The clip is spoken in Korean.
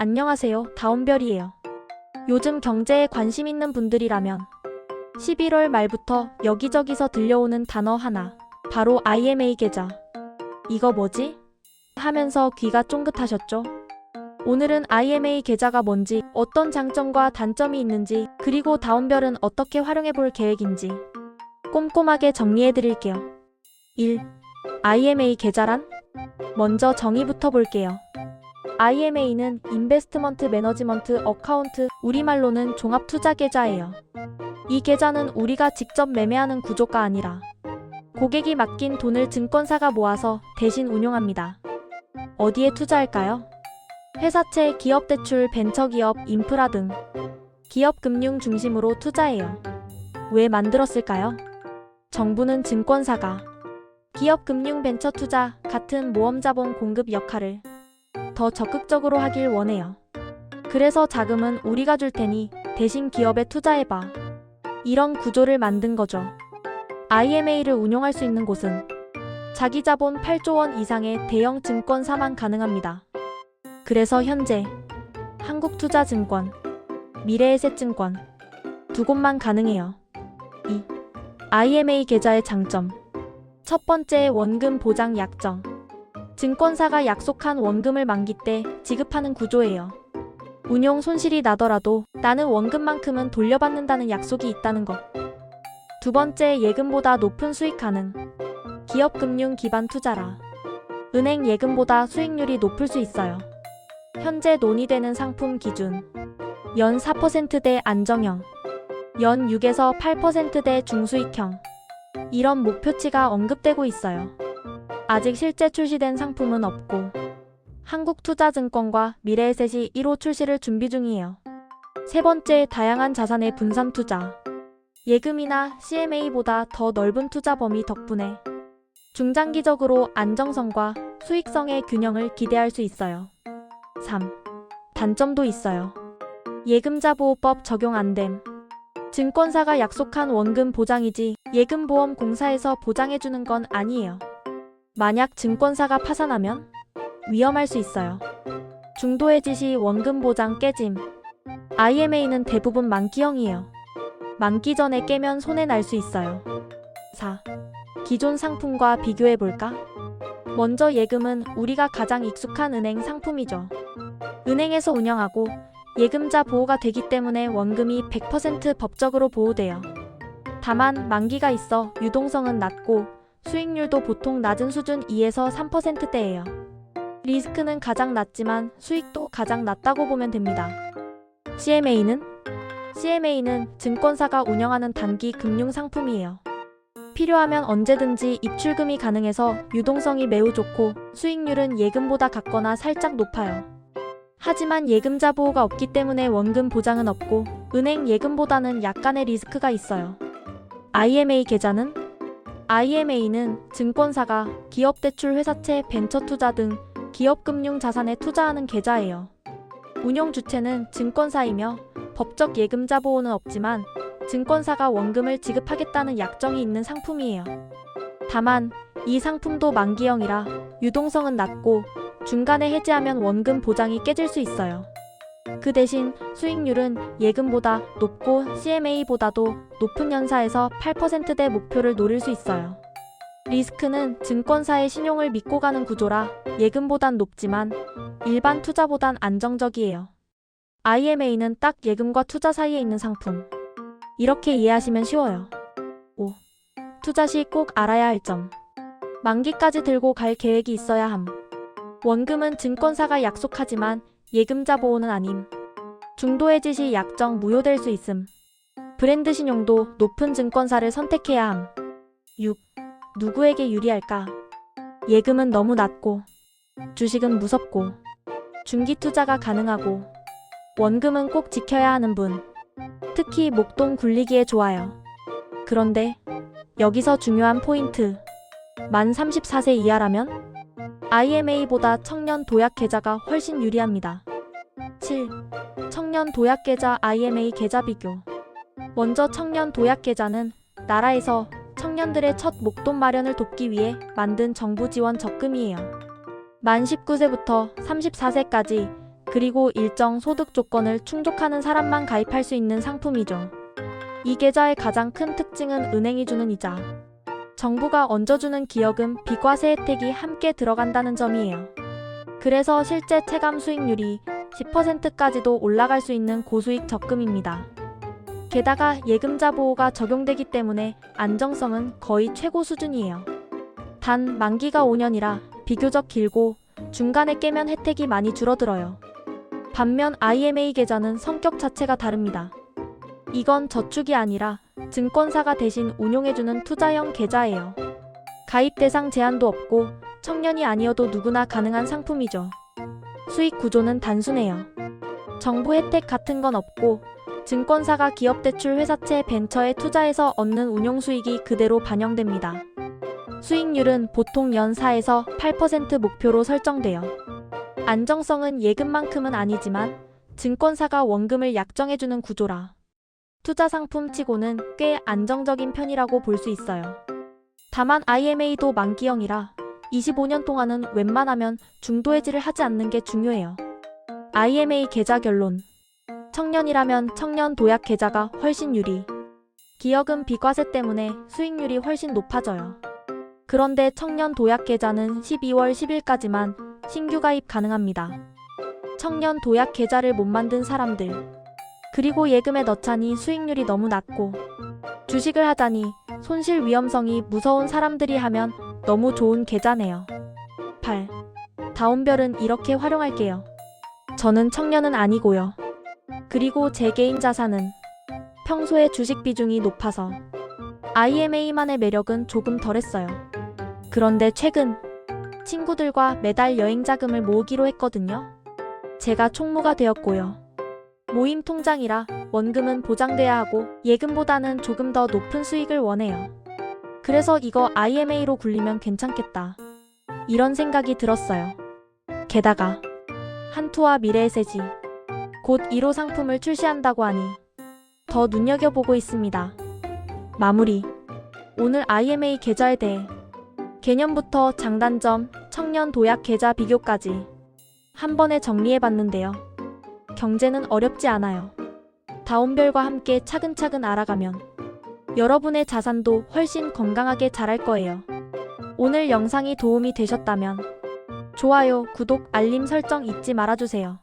안녕하세요. 다운별이에요. 요즘 경제에 관심 있는 분들이라면 11월 말부터 여기저기서 들려오는 단어 하나, 바로 IMA 계좌. 이거 뭐지? 하면서 귀가 쫑긋하셨죠? 오늘은 IMA 계좌가 뭔지, 어떤 장점과 단점이 있는지, 그리고 다운별은 어떻게 활용해 볼 계획인지 꼼꼼하게 정리해 드릴게요. 1. IMA 계좌란? 먼저 정의부터 볼게요. IMA는 인베스트먼트 매너지먼트 어카운트, 우리말로는 종합투자계좌예요. 이 계좌는 우리가 직접 매매하는 구조가 아니라 고객이 맡긴 돈을 증권사가 모아서 대신 운용합니다. 어디에 투자할까요? 회사채, 기업대출, 벤처기업, 인프라 등 기업 금융 중심으로 투자해요. 왜 만들었을까요? 정부는 증권사가 기업 금융 벤처 투자 같은 모험자본 공급 역할을 더 적극적으로 하길 원해요. 그래서 자금은 우리가 줄 테니 대신 기업에 투자해봐. 이런 구조를 만든 거죠. IMA를 운용할 수 있는 곳은 자기 자본 8조 원 이상의 대형 증권사만 가능합니다. 그래서 현재 한국투자증권, 미래에셋증권 두 곳만 가능해요. 2. IMA 계좌의 장점. 첫 번째, 원금 보장 약정. 증권사가 약속한 원금을 만기 때 지급하는 구조예요. 운용 손실이 나더라도 나는 원금만큼은 돌려받는다는 약속이 있다는 것. 두 번째, 예금보다 높은 수익 가능. 기업 금융 기반 투자라 은행 예금보다 수익률이 높을 수 있어요. 현재 논의되는 상품 기준 연 4%대 안정형, 연 6에서 8%대 중수익형, 이런 목표치가 언급되고 있어요. 아직 실제 출시된 상품은 없고 한국투자증권과 미래에셋이 1호 출시를 준비 중이에요. 세 번째, 다양한 자산의 분산 투자. 예금이나 CMA보다 더 넓은 투자 범위 덕분에 중장기적으로 안정성과 수익성의 균형을 기대할 수 있어요. 3. 단점도 있어요. 예금자 보호법 적용 안됨. 증권사가 약속한 원금 보장이지 예금보험공사에서 보장해주는 건 아니에요. 만약 증권사가 파산하면 위험할 수 있어요. 중도해지 시 원금 보장 깨짐. IMA는 대부분 만기형이에요. 만기 전에 깨면 손해 날 수 있어요. 4. 기존 상품과 비교해볼까? 먼저 예금은 우리가 가장 익숙한 은행 상품이죠. 은행에서 운영하고 예금자 보호가 되기 때문에 원금이 100% 법적으로 보호돼요. 다만 만기가 있어 유동성은 낮고 수익률도 보통 낮은 수준 2에서 3%대예요. 리스크는 가장 낮지만 수익도 가장 낮다고 보면 됩니다. CMA는 증권사가 운영하는 단기 금융 상품이에요. 필요하면 언제든지 입출금이 가능해서 유동성이 매우 좋고 수익률은 예금보다 같거나 살짝 높아요. 하지만 예금자 보호가 없기 때문에 원금 보장은 없고 은행 예금보다는 약간의 리스크가 있어요. IMA는 증권사가 기업대출, 회사채, 벤처투자 등 기업금융 자산에 투자하는 계좌예요. 운용 주체는 증권사이며 법적 예금자 보호는 없지만 증권사가 원금을 지급하겠다는 약정이 있는 상품이에요. 다만 이 상품도 만기형이라 유동성은 낮고 중간에 해지하면 원금 보장이 깨질 수 있어요. 그 대신 수익률은 예금보다 높고 CMA보다도 높은 연사에서 8%대 목표를 노릴 수 있어요. 리스크는 증권사의 신용을 믿고 가는 구조라 예금보단 높지만 일반 투자보단 안정적이에요. IMA는 딱 예금과 투자 사이에 있는 상품. 이렇게 이해하시면 쉬워요. 5. 투자 시 꼭 알아야 할 점. 만기까지 들고 갈 계획이 있어야 함. 원금은 증권사가 약속하지만 예금자 보호는 아님. 중도해지 시 약정 무효될 수 있음. 브랜드 신용도 높은 증권사를 선택해야 함. 6. 누구에게 유리할까? 예금은 너무 낮고 주식은 무섭고 중기 투자가 가능하고 원금은 꼭 지켜야 하는 분. 특히 목돈 굴리기에 좋아요. 그런데 여기서 중요한 포인트. 만 34세 이하라면 IMA보다 청년 도약 계좌가 훨씬 유리합니다. 7. 청년 도약 계좌 IMA 계좌 비교. 먼저 청년 도약 계좌는 나라에서 청년들의 첫 목돈 마련을 돕기 위해 만든 정부 지원 적금이에요. 만 19세부터 34세까지 그리고 일정 소득 조건을 충족하는 사람만 가입할 수 있는 상품이죠. 이 계좌의 가장 큰 특징은 은행이 주는 이자, 정부가 얹어주는 기여금, 비과세 혜택이 함께 들어간다는 점이에요. 그래서 실제 체감 수익률이 10%까지도 올라갈 수 있는 고수익 적금입니다. 게다가 예금자 보호가 적용되기 때문에 안정성은 거의 최고 수준이에요. 단 만기가 5년이라 비교적 길고 중간에 깨면 혜택이 많이 줄어들어요. 반면 IMA 계좌는 성격 자체가 다릅니다. 이건 저축이 아니라 증권사가 대신 운용해주는 투자형 계좌예요. 가입 대상 제한도 없고 청년이 아니어도 누구나 가능한 상품이죠. 수익 구조는 단순해요. 정부 혜택 같은 건 없고 증권사가 기업대출 회사채 벤처에 투자해서 얻는 운용수익이 그대로 반영됩니다. 수익률은 보통 연 4에서 8% 목표로 설정돼요. 안정성은 예금만큼은 아니지만 증권사가 원금을 약정해주는 구조라 투자 상품 치고는 꽤 안정적인 편이라고 볼 수 있어요. 다만 IMA도 만기형이라 25년 동안은 웬만하면 중도 해지를 하지 않는 게 중요해요. IMA 계좌 결론. 청년이라면 청년 도약 계좌가 훨씬 유리. 기여금 비과세 때문에 수익률이 훨씬 높아져요. 그런데 청년 도약 계좌는 12월 10일까지만 신규 가입 가능합니다. 청년 도약 계좌를 못 만든 사람들, 그리고 예금에 넣자니 수익률이 너무 낮고 주식을 하자니 손실 위험성이 무서운 사람들이 하면 너무 좋은 계좌네요. 8. 다운별은 이렇게 활용할게요. 저는 청년은 아니고요. 그리고 제 개인 자산은 평소에 주식 비중이 높아서 IMA만의 매력은 조금 덜했어요. 그런데 최근 친구들과 매달 여행 자금을 모으기로 했거든요. 제가 총무가 되었고요. 모임 통장이라 원금은 보장돼야 하고 예금보다는 조금 더 높은 수익을 원해요. 그래서 이거 IMA로 굴리면 괜찮겠다. 이런 생각이 들었어요. 게다가 한투와 미래에셋이 곧 1호 상품을 출시한다고 하니 더 눈여겨보고 있습니다. 마무리. 오늘 IMA 계좌에 대해 개념부터 장단점, 청년 도약 계좌 비교까지 한 번에 정리해봤는데요. 경제는 어렵지 않아요. 다운별과 함께 차근차근 알아가면 여러분의 자산도 훨씬 건강하게 자랄 거예요. 오늘 영상이 도움이 되셨다면 좋아요, 구독, 알림 설정 잊지 말아주세요.